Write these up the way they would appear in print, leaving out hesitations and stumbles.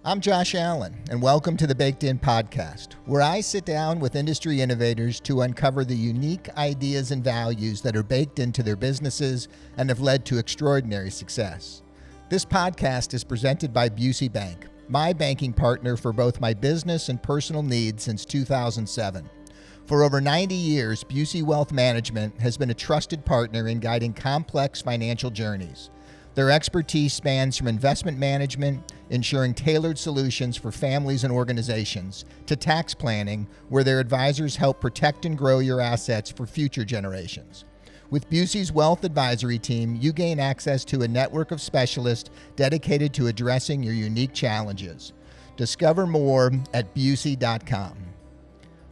I'm Josh Allen, and welcome to the Baked In Podcast, where I sit down with industry innovators to uncover the unique ideas and values that are baked into their businesses and have led to extraordinary success. This podcast is presented by Busey Bank, my banking partner for both my business and personal needs since 2007. For over 90 years, Busey Wealth Management has been a trusted partner in guiding complex financial journeys. Their expertise spans from investment management, ensuring tailored solutions for families and organizations, to tax planning, where their advisors help protect and grow your assets for future generations. With Busey's Wealth Advisory Team, you gain access to a network of specialists dedicated to addressing your unique challenges. Discover more at Busey.com.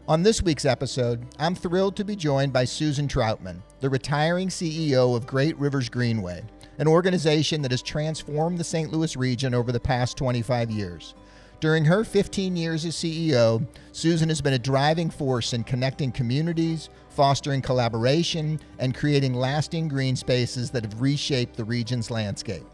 On this week's episode, I'm thrilled to be joined by Susan Trautman, the retiring CEO of Great Rivers Greenway, an organization that has transformed the St. Louis region over the past 25 years. During her 15 years as CEO, Susan has been a driving force in connecting communities, fostering collaboration, and creating lasting green spaces that have reshaped the region's landscape.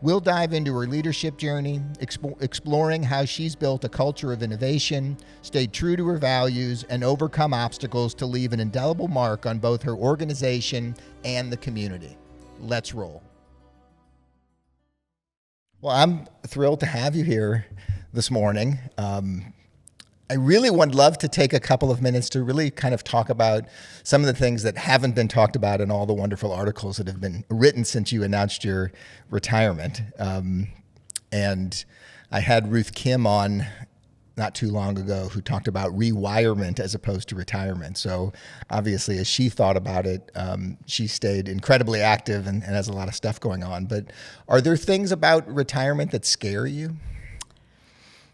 We'll dive into her leadership journey, exploring how she's built a culture of innovation, stayed true to her values, and overcome obstacles to leave an indelible mark on both her organization and the community. Let's roll. Well, I'm thrilled to have you here this morning. I really would love to take a couple of minutes to really kind of talk about some of the things that haven't been talked about in all the wonderful articles that have been written since you announced your retirement. And I had Ruth Kim on not too long ago who talked about rewirement as opposed to retirement. So obviously, as she thought about it, she stayed incredibly active and has a lot of stuff going on. But are there things about retirement that scare you?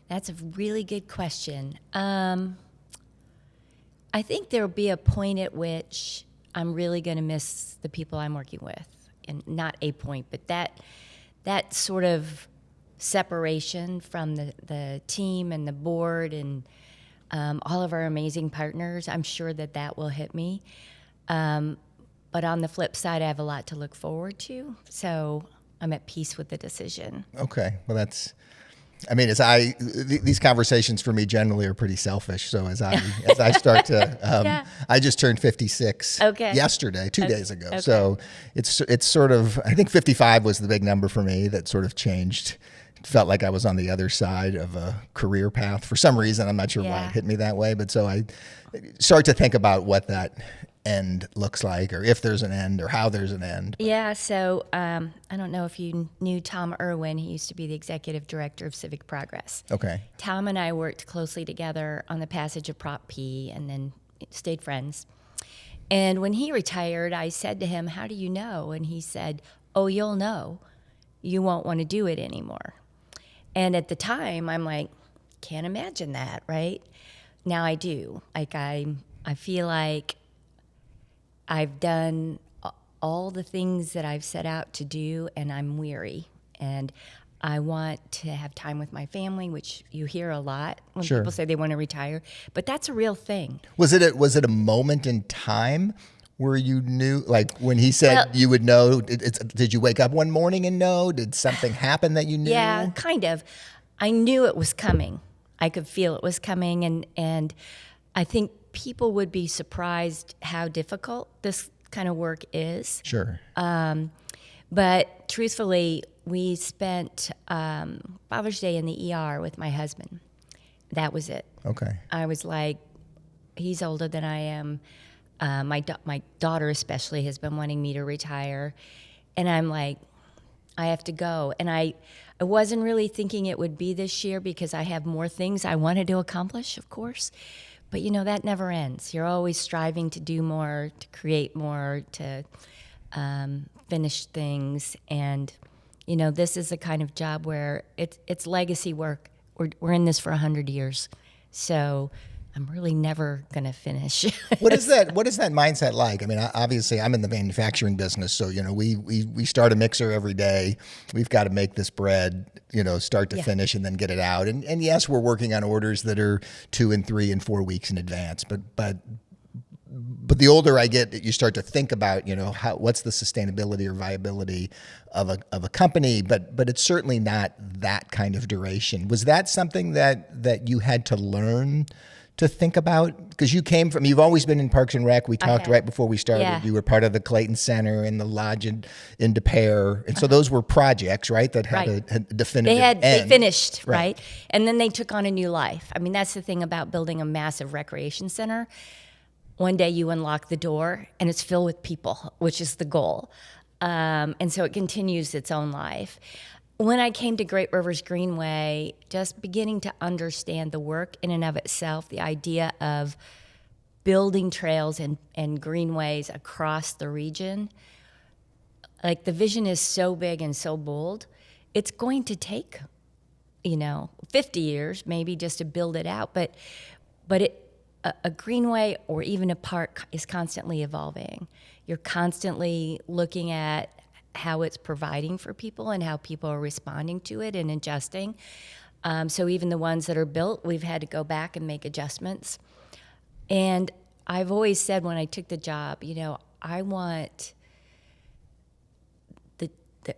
That's a really good question. I think there'll be a point at which I'm really going to miss the people I'm working with. And not a point, but that sort of separation from the team and the board and all of our amazing partners, I'm sure that will hit me. But on the flip side, I have a lot to look forward to. So I'm at peace with the decision. Okay. Well, these conversations for me generally are pretty selfish. So as I start to, I just turned 56 yesterday, 2 days ago. Okay. So it's sort of, I think 55 was the big number for me that sort of changed. It felt like I was on the other side of a career path for some reason. I'm not sure why it hit me that way, but so I start to think about what that end looks like, or if there's an end, or how there's an end. Yeah, so I don't know if you knew Tom Irwin. He used to be the executive director of Civic Progress. Okay. Tom and I worked closely together on the passage of Prop P and then stayed friends. And when he retired, I said to him, "How do you know?" And he said, "Oh, you'll know. You won't want to do it anymore." And at the time, I'm like, can't imagine that, right? Now I do. Like I feel like I've done all the things that I've set out to do, and I'm weary. And I want to have time with my family, which you hear a lot when people say they want to retire. But that's a real thing. Was it a moment in time where you knew, like when he said you would know? Did you wake up one morning and know? Did something happen that you knew? Yeah, kind of. I knew it was coming. I could feel it was coming, and I think people would be surprised how difficult this kind of work is. Sure. But truthfully, we spent Father's Day in the ER with my husband. That was it. Okay. I was like, he's older than I am. My daughter especially has been wanting me to retire. And I'm like, I have to go. And I wasn't really thinking it would be this year because I have more things I wanted to accomplish, of course. But, that never ends. You're always striving to do more, to create more, to finish things. And, this is the kind of job where it's legacy work. We're in this for 100 years. So I'm really never going to finish. What is that mindset like? I mean, obviously I'm in the manufacturing business. So, we start a mixer every day. We've got to make this bread, start to finish and then get it out. And yes, we're working on orders that are 2 and 3 and 4 weeks in advance, but but the older I get, you start to think about, what's the sustainability or viability of a company, but it's certainly not that kind of duration. Was that something that you had to learn to think about? Because you've always been in Parks and Rec. We talked right before we started. Yeah. You were part of the Clayton Center and the Lodge in De Pere. And so those were projects, right, that had a definitive end. They finished, right? And then they took on a new life. I mean, that's the thing about building a massive recreation center. One day you unlock the door and it's filled with people, which is the goal. And so it continues its own life. When I came to Great Rivers Greenway, just beginning to understand the work in and of itself, the idea of building trails and greenways across the region, like the vision is so big and so bold, it's going to take, 50 years maybe just to build it out. But a greenway or even a park is constantly evolving. You're constantly looking at how it's providing for people and how people are responding to it and adjusting. So even the ones that are built, we've had to go back and make adjustments. And I've always said when I took the job, I want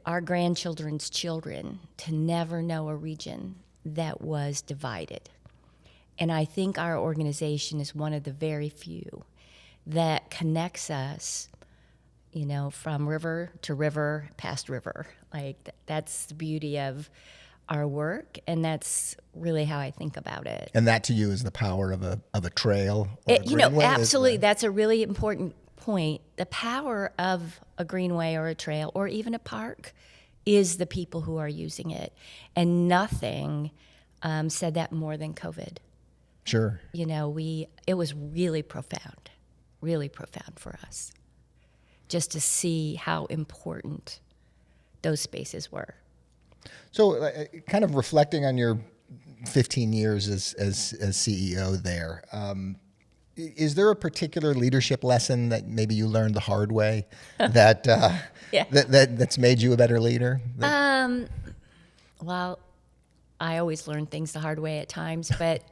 our grandchildren's children to never know a region that was divided. And I think our organization is one of the very few that connects us from river to river, past river. Like, that's the beauty of our work, and that's really how I think about it. And that to you is the power of a trail? Or a greenway? Absolutely. That's a really important point. The power of a greenway or a trail or even a park is the people who are using it. And nothing said that more than COVID. Sure. It was really profound for us, just to see how important those spaces were. So kind of reflecting on your 15 years as CEO there, is there a particular leadership lesson that maybe you learned the hard way that's made you a better leader? Well, I always learn things the hard way at times, but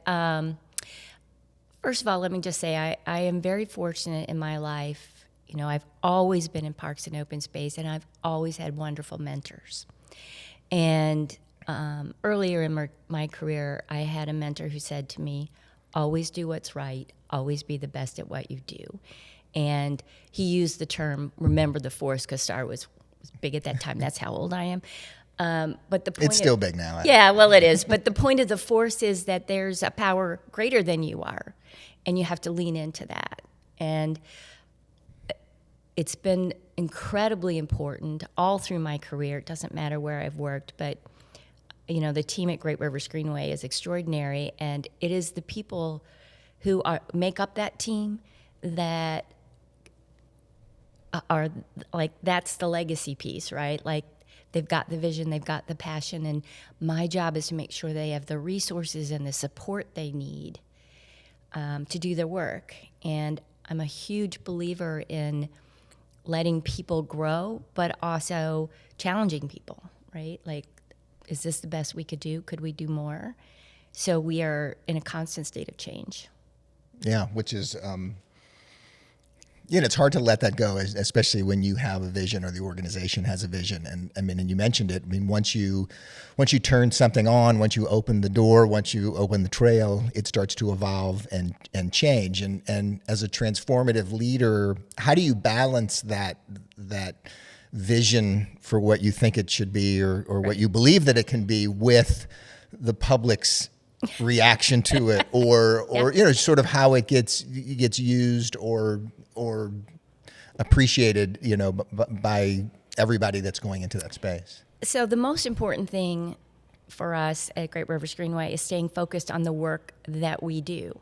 first of all, let me just say I am very fortunate in my life. I've always been in parks and open space, and I've always had wonderful mentors. And earlier in my career, I had a mentor who said to me, always do what's right, always be the best at what you do. And he used the term, remember the force, because Star was big at that time. That's how old I am. But the point it's still big now. Yeah, well, it is. But the point of the force is that there's a power greater than you are, and you have to lean into that. And it's been incredibly important all through my career. It doesn't matter where I've worked, but the team at Great Rivers Greenway is extraordinary, and it is the people who make up that team that are like, that's the legacy piece, right? Like, they've got the vision, they've got the passion, and my job is to make sure they have the resources and the support they need to do their work. And I'm a huge believer in letting people grow, but also challenging people, right? Like, is this the best we could do? Could we do more? So we are in a constant state of change. Yeah, which is, it's hard to let that go, especially when you have a vision or the organization has a vision. And you mentioned it. I mean, once you turn something on, once you open the door, once you open the trail, it starts to evolve and change. And as a transformative leader, how do you balance that vision for what you think it should be or what you believe that it can be with the public's reaction to it or sort of how it gets used or appreciated, by everybody that's going into that space? So the most important thing for us at Great Rivers Greenway is staying focused on the work that we do.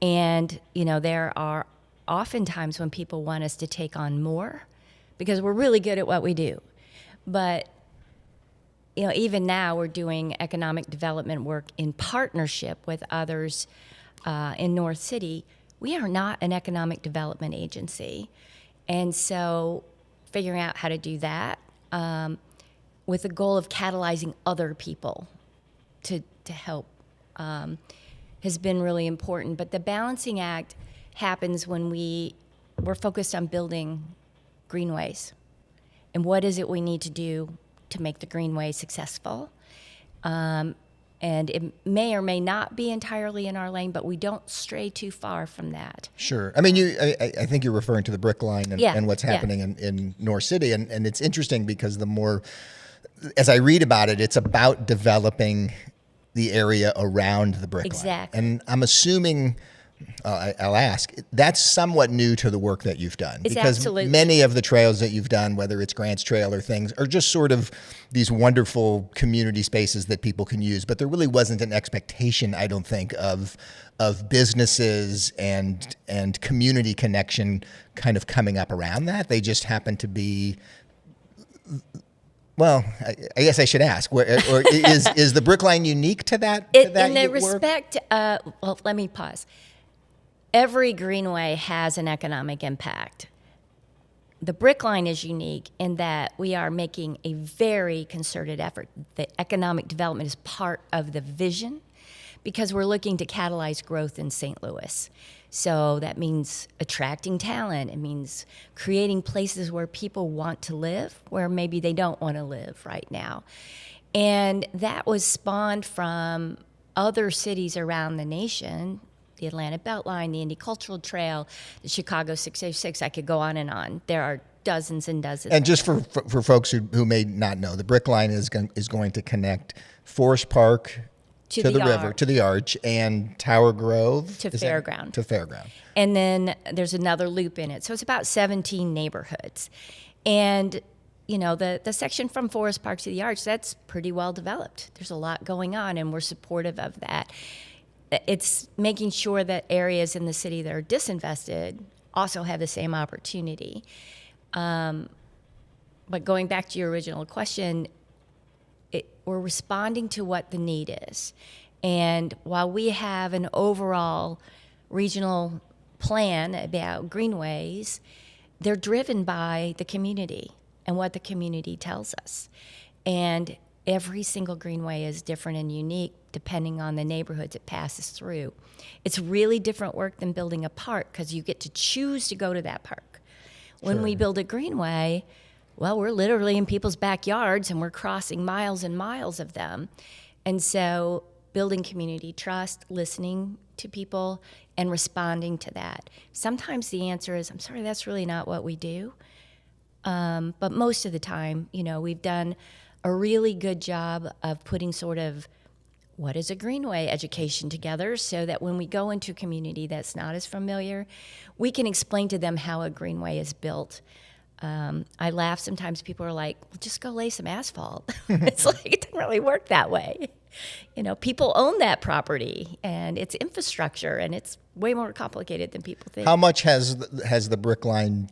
And, there are often times when people want us to take on more because we're really good at what we do. But, even now we're doing economic development work in partnership with others in North City. We are not an economic development agency. And so figuring out how to do that with the goal of catalyzing other people to help has been really important. But the balancing act happens when we we're focused on building greenways. And what is it we need to do to make the Greenway successful? And it may or may not be entirely in our lane, but we don't stray too far from that. Sure. I mean, I think you're referring to the Brick Line and what's happening in North City. And it's interesting because the more, as I read about it, it's about developing the area around the Brick Line. Exactly. And I'm assuming, I'll ask, that's somewhat new to the work that you've done. It's because absolutely. Many of the trails that you've done, whether it's Grant's Trail or things, are just sort of these wonderful community spaces that people can use. But there really wasn't an expectation, I don't think, of businesses and community connection kind of coming up around that. They just happen to be. Well, I guess I should ask, or is the Brick Line unique to that? In the respect, well, let me pause. Every greenway has an economic impact. The Brick Line is unique in that we are making a very concerted effort. The economic development is part of the vision because we're looking to catalyze growth in St. Louis. So that means attracting talent. It means creating places where people want to live, where maybe they don't want to live right now. And that was spawned from other cities around the nation, the Atlanta Beltline, the Indy Cultural Trail, the Chicago 606. I could go on and on. There are dozens and dozens. And just for folks who may not know, the Brick Line is going to connect Forest Park to the river, to the Arch, and Tower Grove to Fairground. To Fairground. And then there's another loop in it. So it's about 17 neighborhoods. And, you know, the section from Forest Park to the Arch, that's pretty well developed. There's a lot going on, and we're supportive of that. It's making sure that areas in the city that are disinvested also have the same opportunity. But going back to your original question, we're responding to what the need is. And while we have an overall regional plan about greenways, they're driven by the community and what the community tells us. And every single greenway is different and unique depending on the neighborhoods it passes through. It's really different work than building a park because you get to choose to go to that park. When we build a greenway, well, we're literally in people's backyards and we're crossing miles and miles of them. And so building community trust, listening to people, and responding to that. Sometimes the answer is, I'm sorry, that's really not what we do. But most of the time, you know, we've done a really good job of putting sort of what is a greenway education together so that when we go into a community that's not as familiar, we can explain to them how a greenway is built. I laugh sometimes. People are like, well, just go lay some asphalt. It's like, it doesn't really work that way. You know, people own that property and it's infrastructure and it's way more complicated than people think. How much has the Brick Line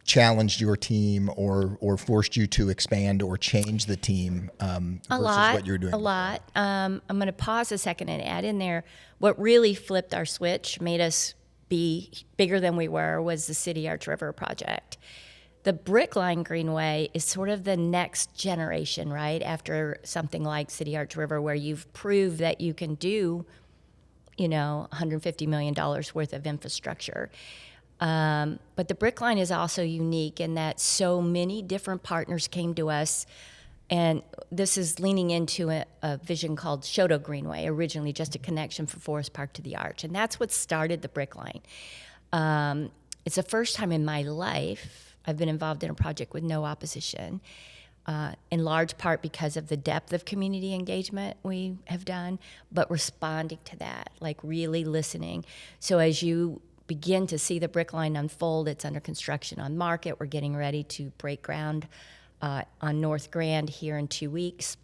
challenged your team or forced you to expand or change the team versus what you're doing? A lot. I'm going to pause a second and add in there what really flipped our switch, made us be bigger than we were, was the City Arch River project. The Brick Line Greenway is sort of the next generation, right? After something like City Arch River, where you've proved that you can do, you know, $150 million worth of infrastructure. But the Brick Line is also unique in that so many different partners came to us, and this is leaning into a vision called Shoto Greenway, originally just a connection from Forest Park to the Arch, and that's what started the Brick Line. It's the first time in my life I've been involved in a project with no opposition, in large part because of the depth of community engagement we have done, but responding to that, like really listening. So as you begin to see the Brick Line unfold, it's under construction on Market. We're getting ready to break ground on North Grand here in 2 weeks.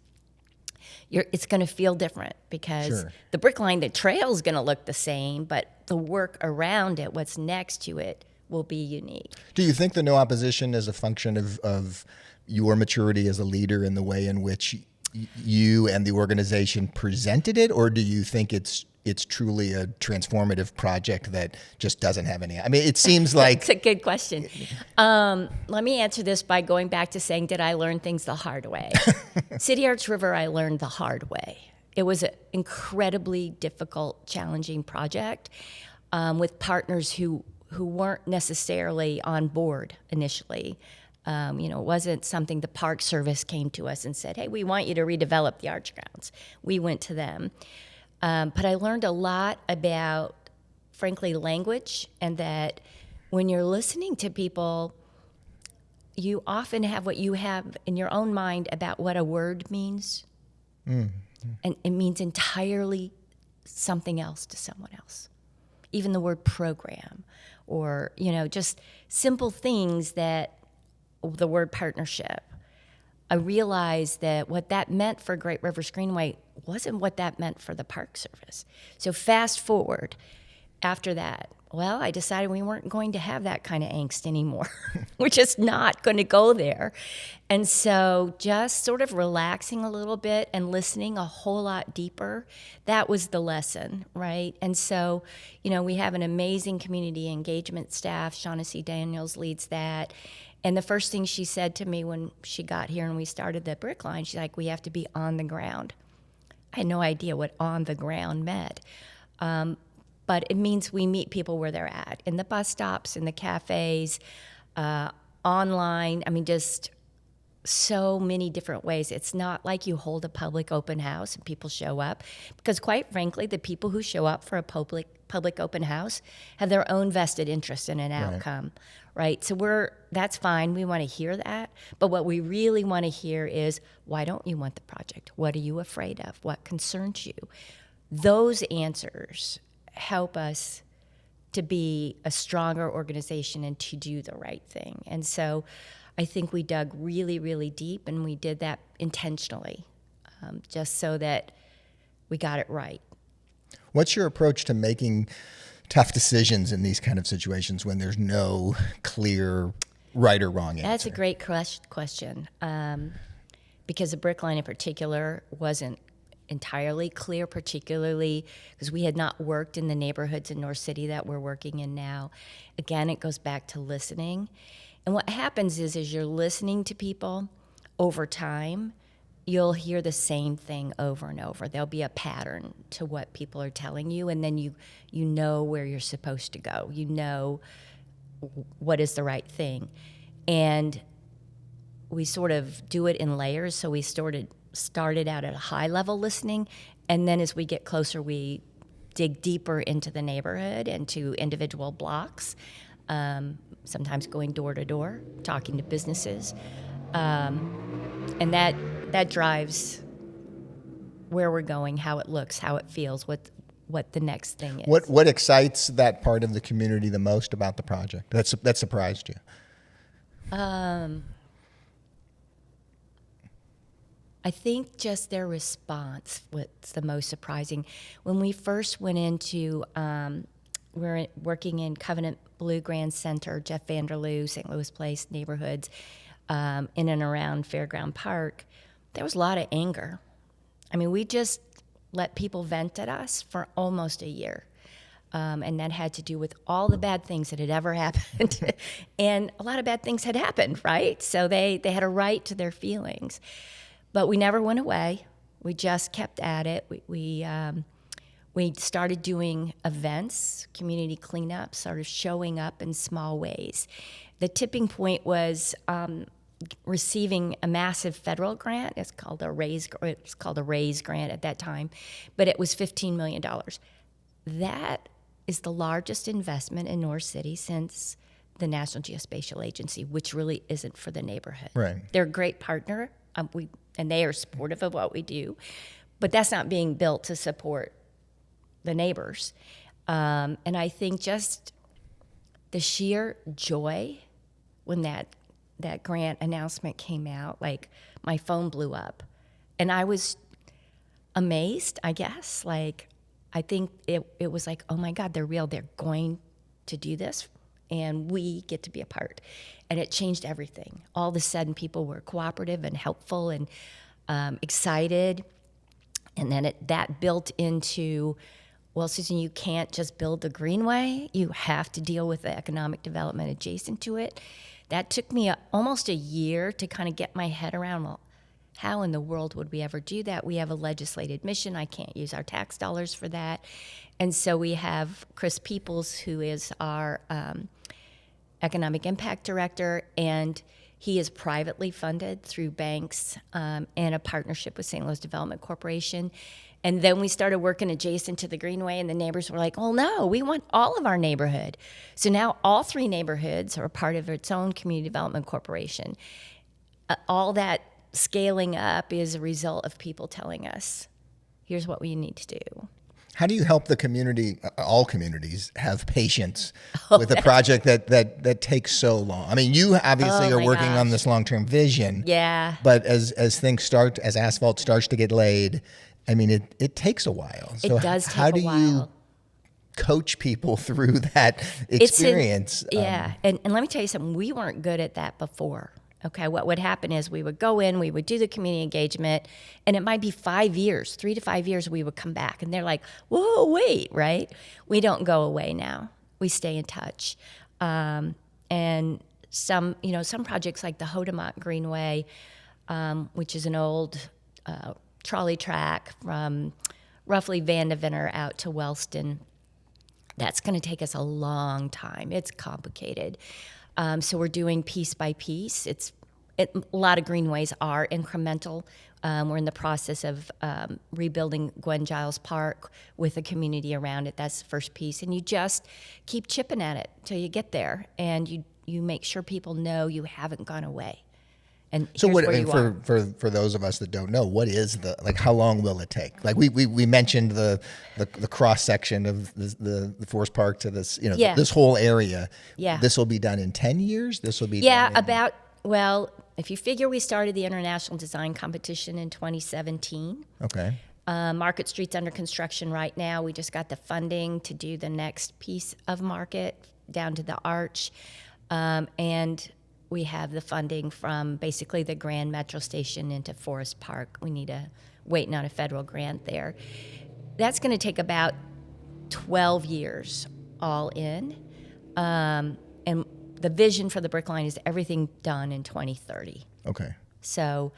It's going to feel different because the Brick Line, the trail is going to look the same, but the work around it, what's next to it, will be unique. Do you think the no opposition is a function of your maturity as a leader in the way in which you and the organization presented it, or do you think it's truly a transformative project that just doesn't have any? I mean, it seems like... It's a good question. Let me answer this by going back to saying, did I learn things the hard way? City Arch River, I learned the hard way. It was an incredibly difficult, challenging project with partners who weren't necessarily on board initially. It wasn't something the Park Service came to us and said, hey, we want you to redevelop the Arch Grounds. We went to them. But I learned a lot about, frankly, language, and that when you're listening to people, you often have what you have in your own mind about what a word means. Mm-hmm. And it means entirely something else to someone else. Even the word program, or, just simple things that the word partnership. I realized that what that meant for Great Rivers Greenway wasn't what that meant for the Park Service. So fast forward, after that, well, I decided we weren't going to have that kind of angst anymore. We're just not going to go there. And so just sort of relaxing a little bit and listening a whole lot deeper, that was the lesson, right? And so, we have an amazing community engagement staff. Shaughnessy Daniels leads that. And the first thing she said to me when she got here and we started the brick line, she's like, we have to be on the ground. I had no idea what on the ground meant. But it means we meet people where they're at, in the bus stops, in the cafes, online. I mean, just so many different ways. It's not like you hold a public open house and people show up, because quite frankly, the people who show up for a public open house have their own vested interest in an outcome, right? So that's fine. We want to hear that. But what we really want to hear is, why don't you want the project? What are you afraid of? What concerns you? Those answers help us to be a stronger organization and to do the right thing. And so I think we dug really, really deep, and we did that intentionally, just so that we got it right. What's your approach to making tough decisions in these kind of situations when there's no clear right or wrong answer? That's a great question, because the brick line in particular wasn't entirely clear, particularly because we had not worked in the neighborhoods in North City that we're working in now. Again, it goes back to listening. And what happens is you're listening to people over time, you'll hear the same thing over and over. There'll be a pattern to what people are telling you, and then you know where you're supposed to go. You know what is the right thing. And we sort of do it in layers, so we started out at a high level listening, and then as we get closer, we dig deeper into the neighborhood and to individual blocks, sometimes going door to door, talking to businesses, and that drives where we're going, how it looks, how it feels, what the next thing is. What excites that part of the community the most about the project that surprised you? I think just their response was the most surprising. When we first went into, we're working in Covenant Blue Grand Center, Jeff Vanderloo, St. Louis Place neighborhoods, in and around Fairground Park, there was a lot of anger. I mean, we just let people vent at us for almost a year. And that had to do with all the bad things that had ever happened. And a lot of bad things had happened, right? So they had a right to their feelings. But we never went away. We just kept at it. We started doing events, community cleanup, sort of showing up in small ways. The tipping point was receiving a massive federal grant. It's called a RAISE grant at that time, but it was $15 million. That is the largest investment in North City since the National Geospatial Agency, which really isn't for the neighborhood. Right. They're a great partner, and they are supportive of what we do, but that's not being built to support the neighbors. And I think just the sheer joy when that grant announcement came out, like my phone blew up. And I was amazed, I guess. Like, I think it was like, oh my God, they're real. They're going to do this, and we get to be a part. And it changed everything. All of a sudden, people were cooperative and helpful and excited. And then that built into, well, Susan, you can't just build the Greenway. You have to deal with the economic development adjacent to it. That took me almost a year to kind of get my head around, well, How in the world would we ever do that? We have a legislated mission. I can't use our tax dollars for that. And so we have Chris Peoples, who is our economic impact director, and he is privately funded through banks and a partnership with St. Louis Development Corporation. And then we started working adjacent to the Greenway, and the neighbors were like, oh, no, we want all of our neighborhood. So now all 3 neighborhoods are part of its own community development corporation. All that scaling up is a result of people telling us, here's what we need to do. How do you help the community, all communities, have patience with a project that takes so long? I mean, you obviously are working on this long-term vision. Yeah. But as things start, as asphalt starts to get laid, I mean, it takes a while. So it does take how do a while. you coach people through that experience? And let me tell you something. We weren't good at that before. Okay, what would happen is we would go in, we would do the community engagement, and it might be 5 years, 3 to 5 years, we would come back, and they're like, whoa, wait, right? We don't go away now. We stay in touch. And some projects like the Hodemont Greenway, which is an old trolley track from roughly Vandeventer out to Wellston, that's going to take us a long time. It's complicated. So we're doing piece by piece. A lot of greenways are incremental. We're in the process of rebuilding Gwen Giles Park with a community around it. That's the first piece. And you just keep chipping at it till you get there. And you make sure people know you haven't gone away. And so for those of us that don't know, what is how long will it take? Like we mentioned the cross section of the Forest Park to this, this whole area. Yeah. This will be done in 10 years. This will be done if you figure we started the International Design Competition in 2017. Okay. Market Street's under construction right now. We just got the funding to do the next piece of Market down to the arch. And we have the funding from basically the Grand Metro Station into Forest Park. We need waiting on a federal grant there. That's going to take about 12 years all in. And the vision for the Brick Line is everything done in 2030. Okay. So,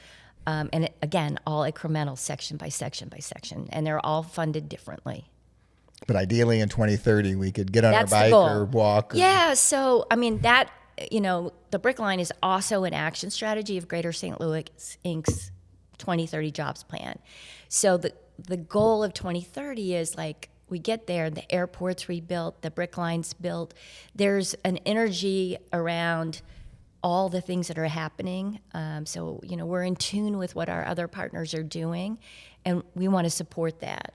again, all incremental, section by section by section, and they're all funded differently. But ideally in 2030, we could get on That's our bike or walk. Yeah, so, the Brick Line is also an action strategy of Greater St. Louis Inc.'s 2030 jobs plan. So the goal of 2030 is we get there, the airport's rebuilt, the Brick Line's built. There's an energy around all the things that are happening. So we're in tune with what our other partners are doing, and we want to support that.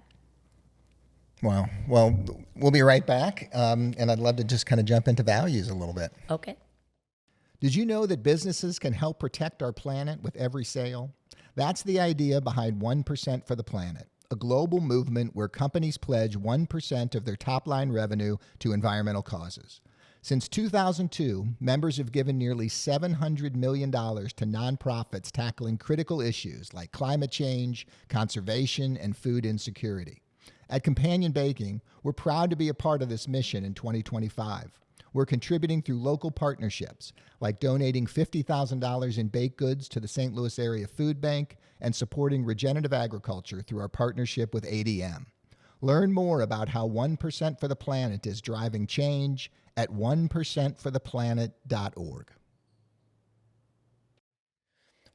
Wow. Well, we'll be right back, and I'd love to just kind of jump into values a little bit. Okay. Did you know that businesses can help protect our planet with every sale? That's the idea behind 1% for the Planet, a global movement where companies pledge 1% of their top-line revenue to environmental causes. Since 2002, members have given nearly $700 million to nonprofits tackling critical issues like climate change, conservation, and food insecurity. At Companion Baking, we're proud to be a part of this mission in 2025. We're contributing through local partnerships, like donating $50,000 in baked goods to the St. Louis Area Food Bank and supporting regenerative agriculture through our partnership with ADM. Learn more about how 1% for the Planet is driving change at 1%fortheplanet.org.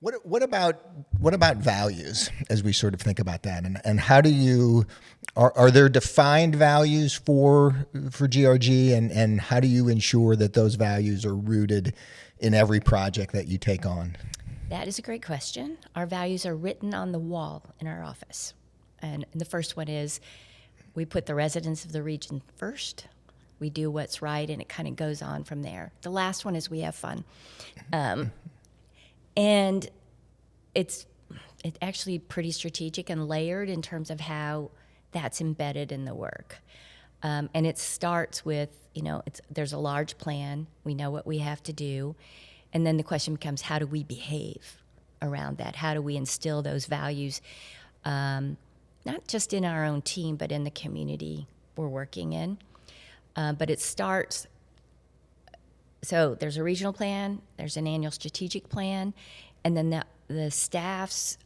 What about values as we sort of think about that, and how do you are there defined values for GRG, and how do you ensure that those values are rooted in every project that you take on? That is a great question. Our values are written on the wall in our office, and the first one is we put the residents of the region first. We do what's right, and it kind of goes on from there. The last one is we have fun. And it's actually pretty strategic and layered in terms of how that's embedded in the work. And it starts with, there's a large plan. We know what we have to do. And then the question becomes, how do we behave around that? How do we instill those values, not just in our own team, but in the community we're working in? But it starts... So there's a regional plan, there's an annual strategic plan, and then the staff's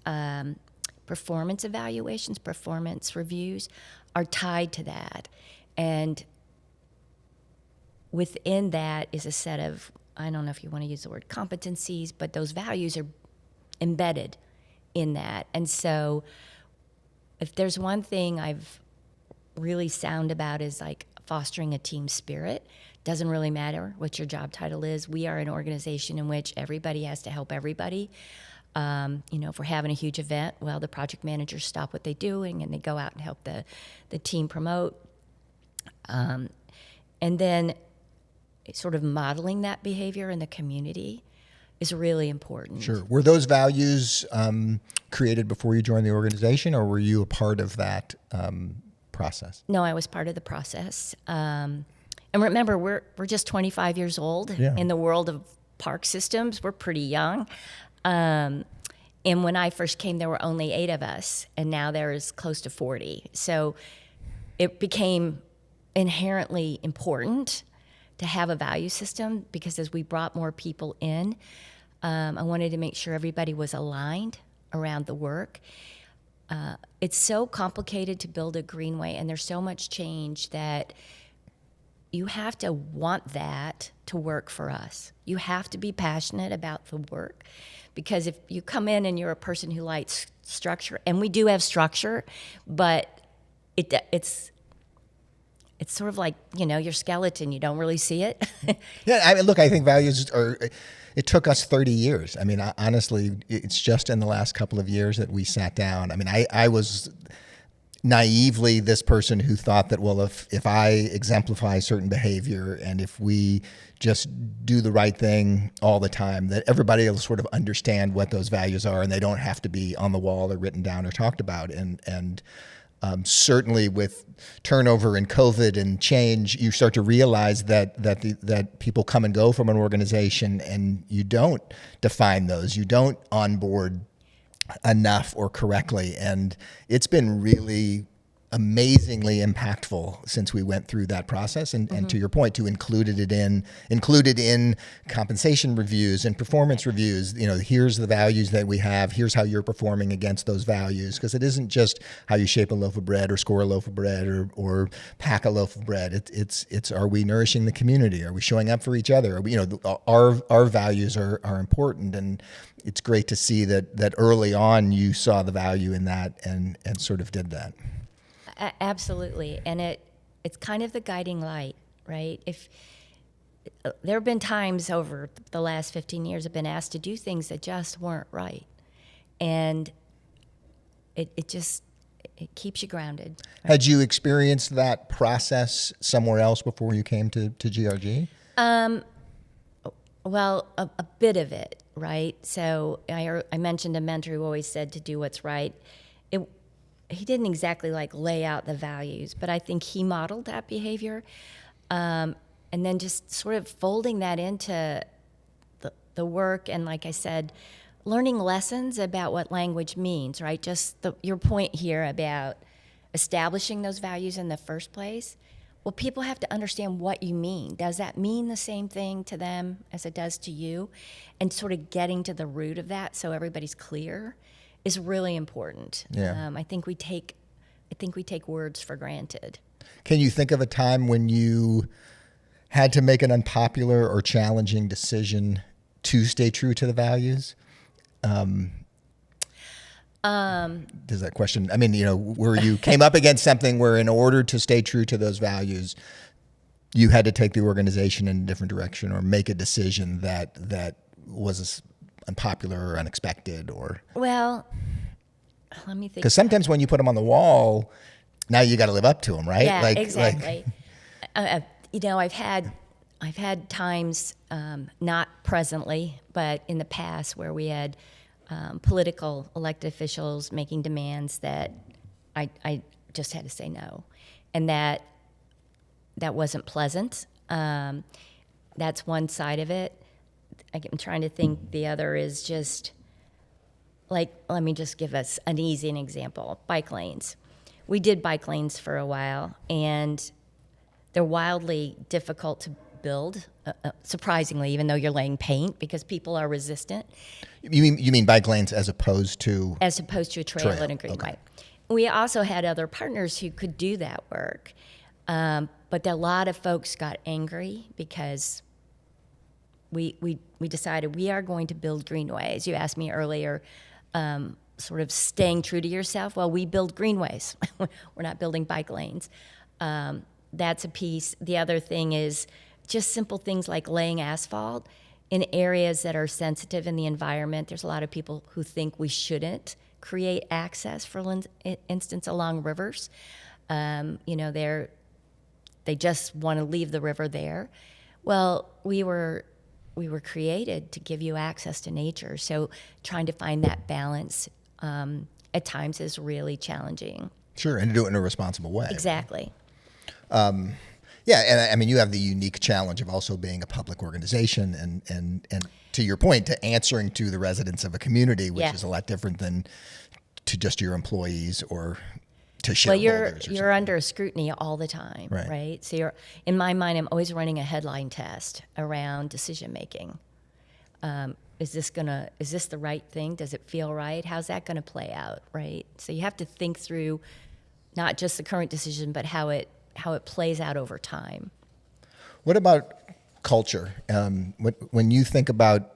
performance evaluations, performance reviews are tied to that. And within that is a set of, I don't know if you want to use the word competencies, but those values are embedded in that. And so if there's one thing I've really sound about is like fostering a team spirit. Doesn't really matter what your job title is. We are an organization in which everybody has to help everybody. If we're having a huge event, well, the project managers stop what they're doing and they go out and help the team promote. And then sort of modeling that behavior in the community is really important. Sure. Were those values created before you joined the organization, or were you a part of that process? No, I was part of the process. And remember, we're just 25 years old in the world of park systems. We're pretty young. And when I first came, there were only 8 of us, and now there's close to 40. So it became inherently important to have a value system, because as we brought more people in, I wanted to make sure everybody was aligned around the work. It's so complicated to build a Greenway, and there's so much change that you have to want that to work for us. You have to be passionate about the work, because if you come in and you're a person who likes structure, and we do have structure, but it's sort of like, your skeleton, you don't really see it. Yeah, I think values are, it took us 30 years. I mean, honestly, it's just in the last couple of years that we sat down. I mean, I was naively this person who thought that, well, if I exemplify certain behavior and if we just do the right thing all the time, that everybody will sort of understand what those values are, and they don't have to be on the wall or written down or talked about. And certainly with turnover and COVID and change, you start to realize that people come and go from an organization, and you don't define those. You don't onboard enough or correctly. And it's been really amazingly impactful since we went through that process. And to your point, to included in compensation reviews and performance reviews. Here's the values that we have. Here's how you're performing against those values. Because it isn't just how you shape a loaf of bread or score a loaf of bread or pack a loaf of bread. It's are we nourishing the community? Are we showing up for each other? Our values are important. And it's great to see that early on you saw the value in that and sort of did that. Absolutely. And it's kind of the guiding light, right? If there have been times over the last 15 years I've been asked to do things that just weren't right. And it keeps you grounded. Right? Had you experienced that process somewhere else before you came to GRG? Well, a bit of it, right? So I mentioned a mentor who always said to do what's right. He didn't exactly lay out the values, but I think he modeled that behavior. And then just sort of folding that into the work, and like I said, learning lessons about what language means, right? Just your point here about establishing those values in the first place. Well, people have to understand what you mean. Does that mean the same thing to them as it does to you? And sort of getting to the root of that so everybody's clear is really important. Yeah. I think we take words for granted. Can you think of a time when you had to make an unpopular or challenging decision to stay true to the values? Does that question, where you came up against something where in order to stay true to those values, you had to take the organization in a different direction or make a decision that was unpopular or unexpected or... Well, let me think. Because sometimes when you put them on the wall, now you got to live up to them, right? Yeah, exactly. I've had times, not presently, but in the past where we had political elected officials making demands that I just had to say no. And that wasn't pleasant. That's one side of it. I'm trying to think. The other is just let me just give us an easy example. Bike lanes. We did bike lanes for a while, and they're wildly difficult to build, surprisingly, even though you're laying paint, because people are resistant. You mean bike lanes as opposed to? As opposed to a trail and a greenway. Okay. We also had other partners who could do that work. But a lot of folks got angry because we decided we are going to build greenways. You asked me earlier, sort of staying true to yourself. Well, we build greenways. We're not building bike lanes. That's a piece. The other thing is just simple things like laying asphalt in areas that are sensitive in the environment. There's a lot of people who think we shouldn't create access, for instance, along rivers. They just want to leave the river there. Well, we were created to give you access to nature. So trying to find that balance at times is really challenging. Sure, and to do it in a responsible way. Exactly. Yeah, and I mean, you have the unique challenge of also being a public organization and to your point, to answering to the residents of a community, which is a lot different than to just your employees or to shareholders. Well, you're under scrutiny all the time, right? So in my mind, I'm always running a headline test around decision making. Is this the right thing? Does it feel right? How's that gonna play out, right? So you have to think through not just the current decision, but how it plays out over time. What about culture? When you think about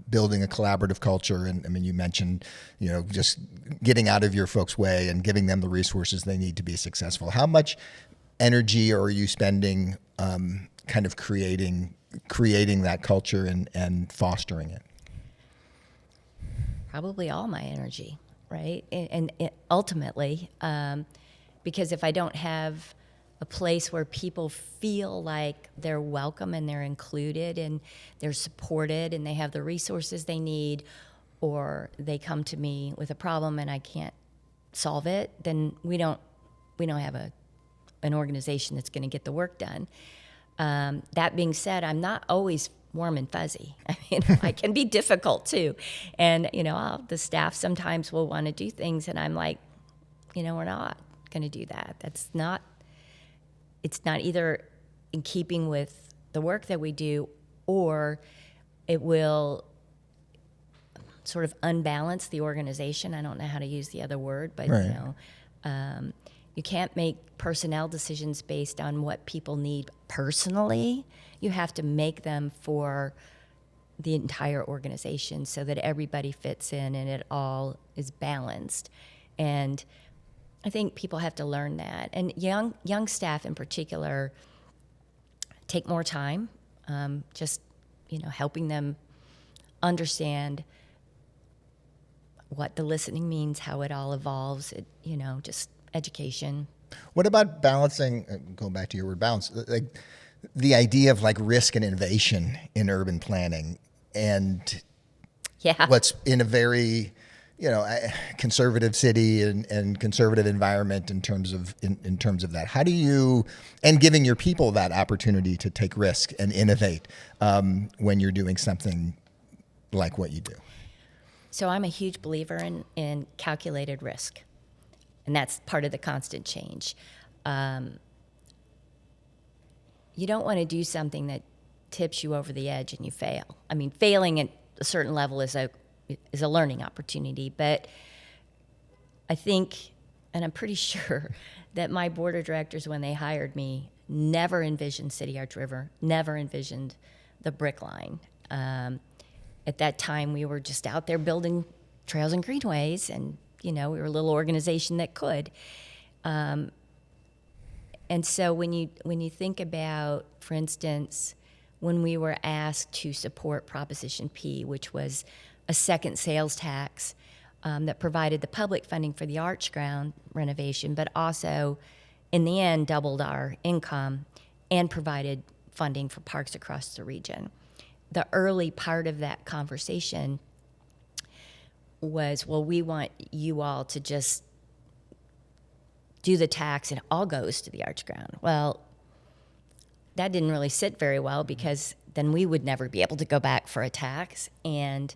building a collaborative culture, and I mean, you mentioned, just getting out of your folks' way and giving them the resources they need to be successful. How much energy are you spending kind of creating that culture and fostering it? Probably all my energy, right? And ultimately, because if I don't have a place where people feel like they're welcome and they're included and they're supported and they have the resources they need, or they come to me with a problem and I can't solve it, then we don't have an organization that's going to get the work done. That being said, I'm not always warm and fuzzy. I mean, I can be difficult too. And, the staff sometimes will want to do things and I'm like, we're not going to do that. It's not either in keeping with the work that we do, or it will sort of unbalance the organization. I don't know how to use the other word, but you can't make personnel decisions based on what people need personally. You have to make them for the entire organization so that everybody fits in and it all is balanced. And I think people have to learn that. And young staff in particular take more time, just, helping them understand what the listening means, how it all evolves, just education. What about balancing, going back to your word balance, like the idea of like risk and innovation in urban planning and what's in a very conservative city and conservative environment in terms of that. How do you, and giving your people that opportunity to take risk and innovate when you're doing something like what you do? So I'm a huge believer in calculated risk, and that's part of the constant change. You don't want to do something that tips you over the edge and you fail. I mean, failing at a certain level is a learning opportunity, but I think, and I'm pretty sure, that my board of directors, when they hired me, never envisioned City Arch River, never envisioned the brick line. At that time, we were just out there building trails and greenways, and we were a little organization that could. And so when you think about, for instance, when we were asked to support Proposition P, which was a second sales tax that provided the public funding for the arch ground renovation, but also, in the end, doubled our income and provided funding for parks across the region. The early part of that conversation was, well, we want you all to just do the tax and it all goes to the arch ground. Well, that didn't really sit very well because then we would never be able to go back for a tax. And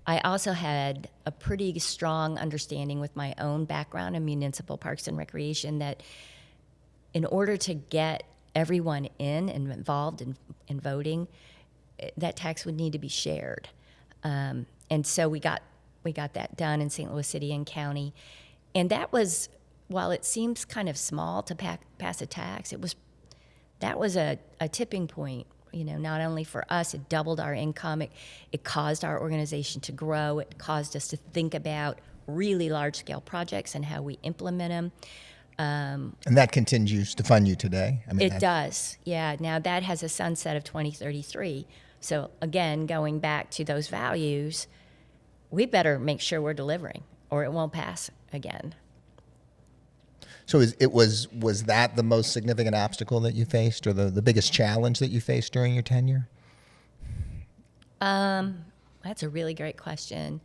I also had a pretty strong understanding with my own background in municipal parks and recreation that in order to get everyone in and involved in voting, that tax would need to be shared. And so we got that done in St. Louis City and County. And that was, while it seems kind of small to pass a tax, that was a tipping point. Not only for us, it doubled our income. It caused our organization to grow. It caused us to think about really large-scale projects and how we implement them. And that continues to fund you today? It does, yeah. Now, that has a sunset of 2033. So, again, going back to those values, we better make sure we're delivering, or it won't pass again. So was that the most significant obstacle that you faced, or the biggest challenge that you faced during your tenure? That's a really great question.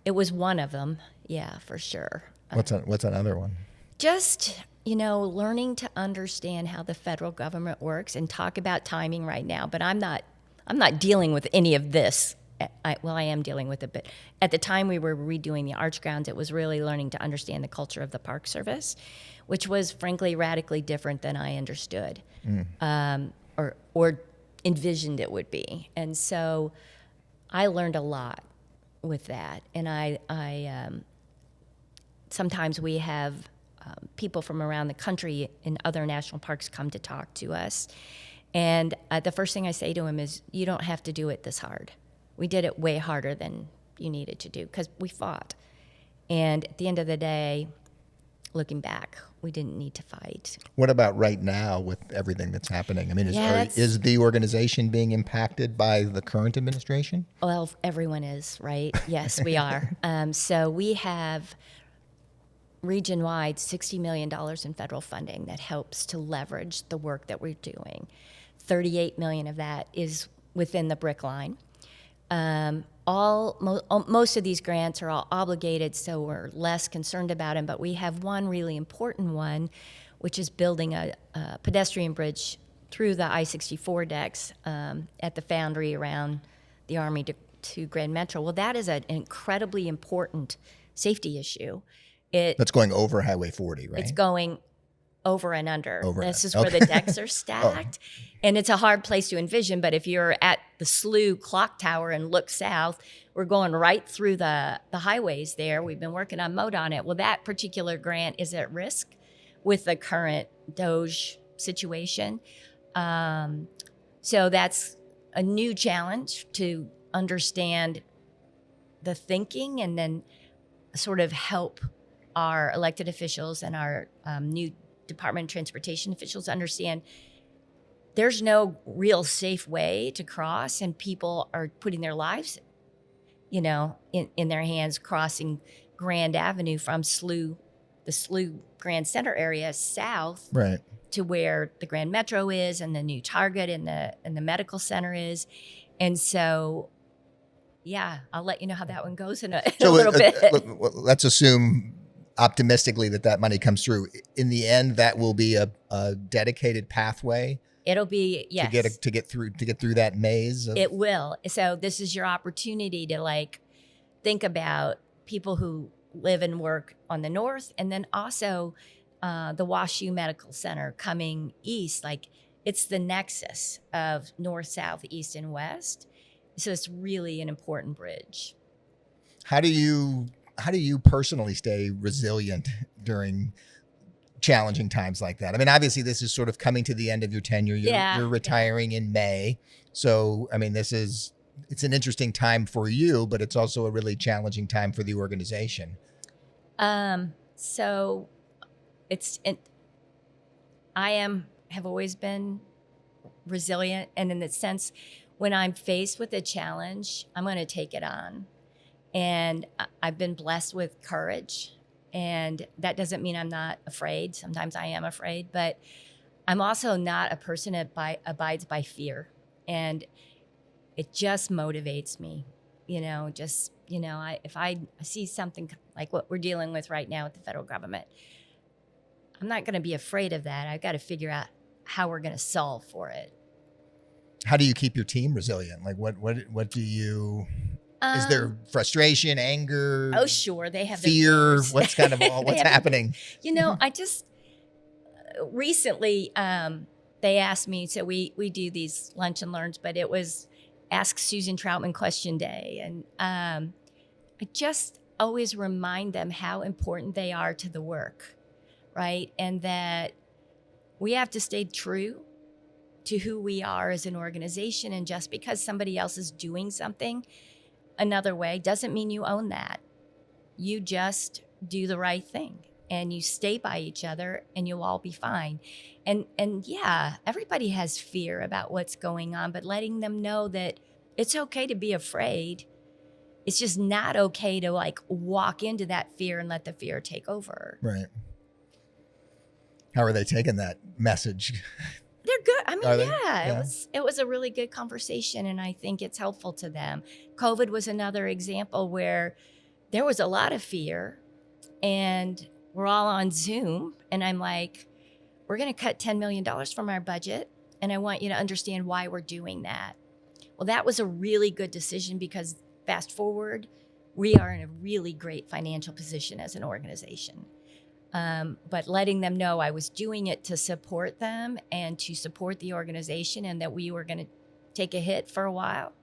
It was one of them, yeah, for sure. What's another one? Just, learning to understand how the federal government works, and talk about timing right now. But I'm not dealing with any of this. I am dealing with it, but at the time we were redoing the arch grounds, it was really learning to understand the culture of the Park Service, which was frankly radically different than I understood or envisioned it would be. And so I learned a lot with that. And I sometimes we have people from around the country in other national parks come to talk to us. And the first thing I say to them is, you don't have to do it this hard. We did it way harder than you needed to do because we fought. And at the end of the day, looking back, we didn't need to fight. What about right now with everything that's happening? Is the organization being impacted by the current administration? Well, everyone is, right? Yes, we are. So we have region-wide $60 million in federal funding that helps to leverage the work that we're doing. $38 million of that is within the BRIC line. Most of these grants are all obligated, so we're less concerned about them, but we have one really important one, which is building a pedestrian bridge through the I-64 decks at the Foundry around the Army to Grand Metro. Well, that is an incredibly important safety issue. That's going over Highway 40, right? It's going over and under. This is okay. where the decks are stacked. And it's a hard place to envision, but if you're at the SLU clock tower and look south, we're going right through the highways there. We've been working on MODA on it. Well, that particular grant is at risk with the current DOGE situation. So that's a new challenge to understand the thinking and then sort of help our elected officials and our new Department of Transportation officials understand there's no real safe way to cross, and people are putting their lives, in their hands crossing Grand Avenue from the SLU Grand Center area south right to where the Grand Metro is and the new Target and the medical center is. And so, yeah, I'll let you know how that one goes in a little bit. Let's assume optimistically that money comes through. In the end, that will be a dedicated pathway. It'll be, yes. To get through that maze. It will. So this is your opportunity to think about people who live and work on the north, and then also the WashU Medical Center coming east. It's the nexus of north, south, east, and west. So it's really an important bridge. How do you personally stay resilient during challenging times like that? Obviously this is sort of coming to the end of your tenure. You're retiring in May. So, it's an interesting time for you, but it's also a really challenging time for the organization. So have always been resilient. And in the sense, when I'm faced with a challenge, I'm going to take it on. And I've been blessed with courage, and that doesn't mean I'm not afraid. Sometimes I am afraid, but I'm also not a person that abides by fear. And it just motivates me, if I see something like what we're dealing with right now with the federal government, I'm not going to be afraid of that. I've got to figure out how we're going to solve for it. How do you keep your team resilient? What do you... Is there frustration, anger? Oh, sure. They have fear. What's kind of what's happening? I just recently they asked me, so we do these lunch and learns, but it was Ask Susan Trautman question day. And I just always remind them how important they are to the work, right? And that we have to stay true to who we are as an organization. And just because somebody else is doing something another way doesn't mean you own that. You just do the right thing and you stay by each other and you'll all be fine. And yeah, everybody has fear about what's going on, but letting them know that it's okay to be afraid. It's just not okay to like walk into that fear and let the fear take over. Right. How are they taking that message? They're good. I mean, yeah. It was a really good conversation, and I think it's helpful to them. COVID was another example where there was a lot of fear, and we're all on Zoom, and I'm like, we're going to cut $10 million from our budget, and I want you to understand why we're doing that. Well, that was a really good decision because fast forward, we are in a really great financial position as an organization. But letting them know I was doing it to support them and to support the organization, and that we were going to take a hit for a while.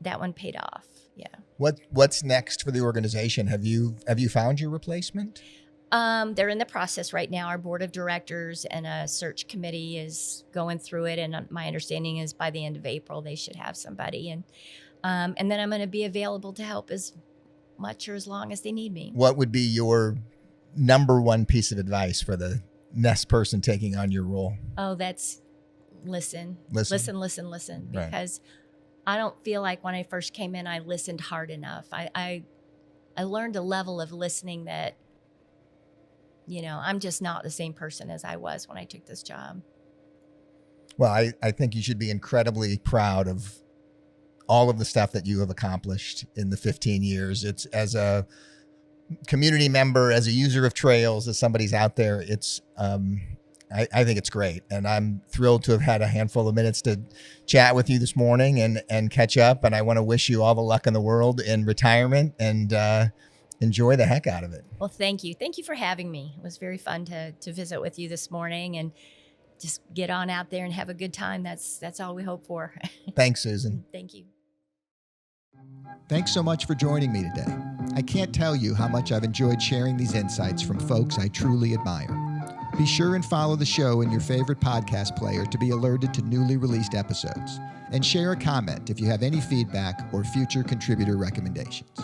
That one paid off. Yeah. What's next for the organization? Have you found your replacement? They're in the process right now. Our board of directors and a search committee is going through it, and my understanding is by the end of April they should have somebody, and then I'm going to be available to help as much or as long as they need me. What would be your number one piece of advice for the next person taking on your role? Oh, that's listen. Right. Because I don't feel like when I first came in, I listened hard enough. I learned a level of listening that, I'm just not the same person as I was when I took this job. Well, I think you should be incredibly proud of all of the stuff that you have accomplished in the 15 years. It's as a community member, as a user of trails, as somebody's out there, it's I think it's great, and I'm thrilled to have had a handful of minutes to chat with you this morning and catch up, and I want to wish you all the luck in the world in retirement, and enjoy the heck out of it. Well, thank you for having me. It was very fun to visit with you this morning, and just get on out there and have a good time. That's all we hope for. Thanks, Susan. Thank you. Thanks so much for joining me today. I can't tell you how much I've enjoyed sharing these insights from folks I truly admire. Be sure and follow the show in your favorite podcast player to be alerted to newly released episodes. And share a comment if you have any feedback or future contributor recommendations.